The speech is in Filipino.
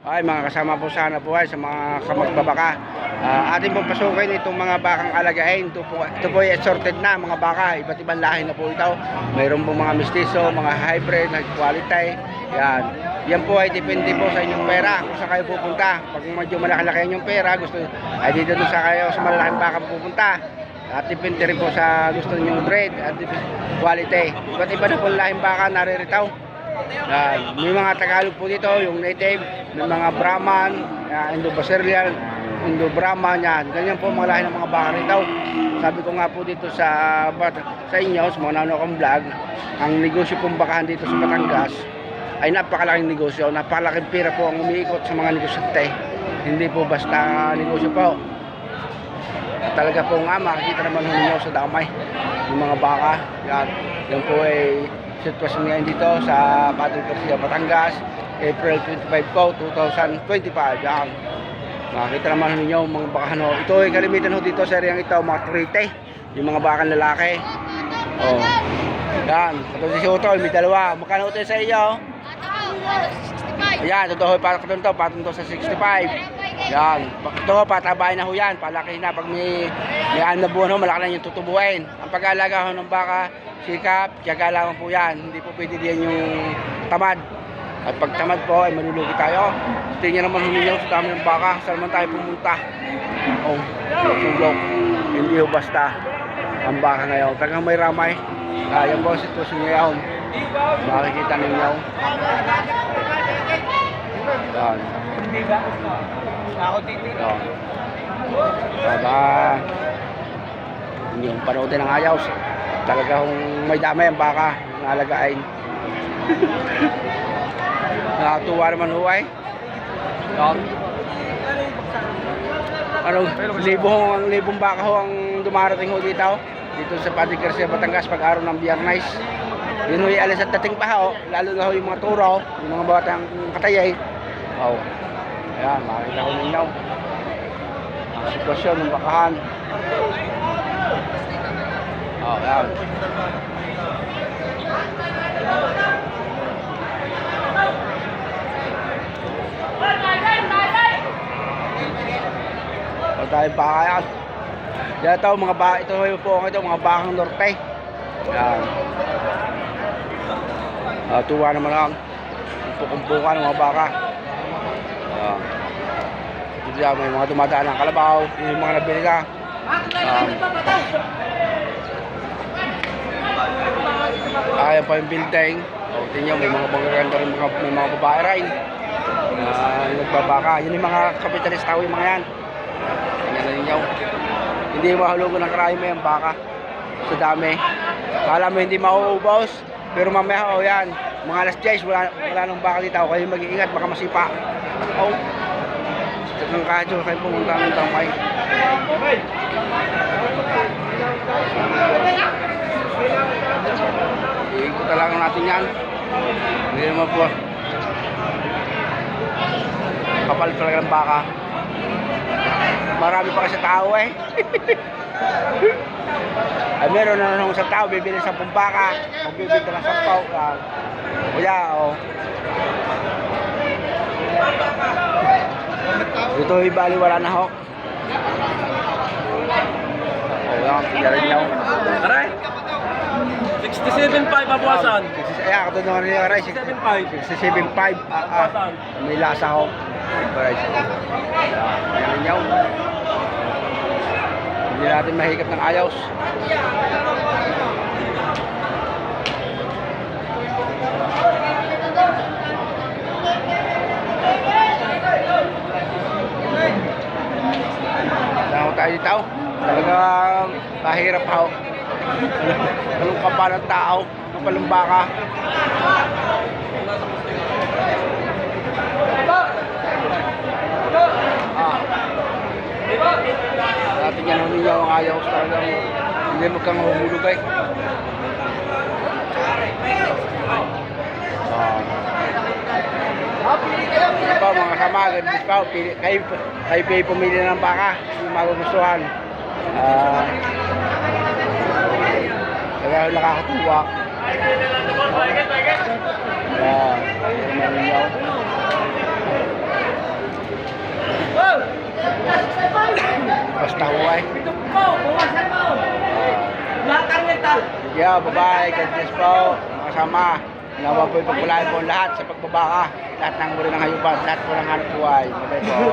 Ay, mga kasama po sana po ay sa mga kamagbabaka. Atin pong pasukin itong mga bakang alagain. Ito po ay assorted na mga baka. Iba't ibang lahi na po ito. Mayroon pong mga mestizo, mga hybrid, high quality. Yan. Yan po ay depende po sa inyong pera kung saan kayo pupunta. Pag medyo malaki-laki yung pera, gusto ay dito doon sa kayo sa malalaking baka pupunta. At depende rin po sa gusto ninyong breed at quality. Iba't iba na po lahing baka nariritaw. May mga Tagalog po dito, yung native, may mga Brahman, Indo-Basilian, Indo-Brahman, yan. Ganyan po mga lahi ng mga baka rito. Sabi ko nga po dito sa inyo, sa mga nanokang vlog, ang negosyo pong bakahan dito sa Batangas ay napakalaking negosyo, napakalaking pera po ang umiikot sa mga negosyante. Hindi po basta negosyo po. At talaga po nga, makikita naman ninyo sa damay yung mga baka. Yan po ay sitwasyon ngayon dito sa Padre Garcia, Batangas, April 25 po, 2025. Yan. Makikita naman ninyo mga bakahan ho. Ito ay kalimitan ho dito sa areang ito, mga trite, yung mga bakahan lalaki. Oh. Yan, katulad si Utol, may dalawa. Magkano ito sa iyo? Ayan, totoo patunto sa 65. Yan, ito patabay na ho yan, palaki na. Pag may na buwan ho, malaki na yung tutubuin. Ang pag-aalaga ho ng baka, sikap, tiyaga lang po yan. Hindi po pwede diyan yung tamad. At pag tamad po ay malulugi tayo. Tingnan naman ninyo sa dami ng baka. Saan naman tayo pumunta? Oh, sulok. Hindi ho basta ang baka ngayon. Tagang may ramay. Yan po ang sitwasyon ngayon. Makikita ninyo. Yan. Yan. Baba. Hindi yung panoodin ng ayaw. Talaga kung may damay ang baka nalagain. Nakatuwa naman huway. Ano, libong baka ho ang dumarating ho dito sa Padre Garcia, Batangas pag araw ng Biyernes. Yun ho alas at dating pa ho, lalo na ho yung mga turo, yung mga batang katayay. Oh. Ayan, makikita ko ninyo ang sitwasyon ng bakahan. Oh, yan. O tayo baka yan. Yan ito, mga baka, ito mga bakang norte. Yan. Tuwa naman lang. Pupumpukan ng mga baka. Dito yan, may mga dumadaan ng kalabaw, yung mga nabili ka. Ayan pa yung building. Tingnan may mga magaganda rin, may mga babae rin nagbabaka. Yun yung mga kapitalista yung mga yan. Tingnan ninyo. Hindi mahulugan ng karami may ang baka sa dami. Kala mo hindi mauubos, pero mamaya yan, mga alas 10 wala nang baka dito. Kayo mag-iingat, baka masipa. Tagang kadyo kayo pumunta ng tamay. Ikot lang natin yan. Hindi naman po kapal talaga ng baka. Marami pa kasi tao eh. Ay meron na nung sa tao bibili 10 baka, magbibenta ng 10. Kuya oh. Ito ibali wala na ho. Oh, yan, tignan niyo. Aray. 67.5 abuasan. Ayan, katulad niyo aray. 67.5. May lasa ho. Price. Tignan niyo. Hindi natin mahigap ng ayos. Tao tayo dito. Talagang kahirap ho. Anong kapal ng tao, kapal ng baka. Natin yan ho ninyo ang ayaw. Talagang hindi mo kang humulog eh. Ano pa mga kasama, ganun pa, kayo pumili ng baka, yung magugustuhan. Kaya nakakatuwa. Yan, Basta huway. Ito po, buwasan mo. Lahat ang metal. Yeah, bye-bye. God bless po. Mga kasama. Nawa po ipagpulain po ang lahat sa pagbabaka. Lahat ng uri ng hayupan. Lahat po ng hanap buhay. Bye-bye po.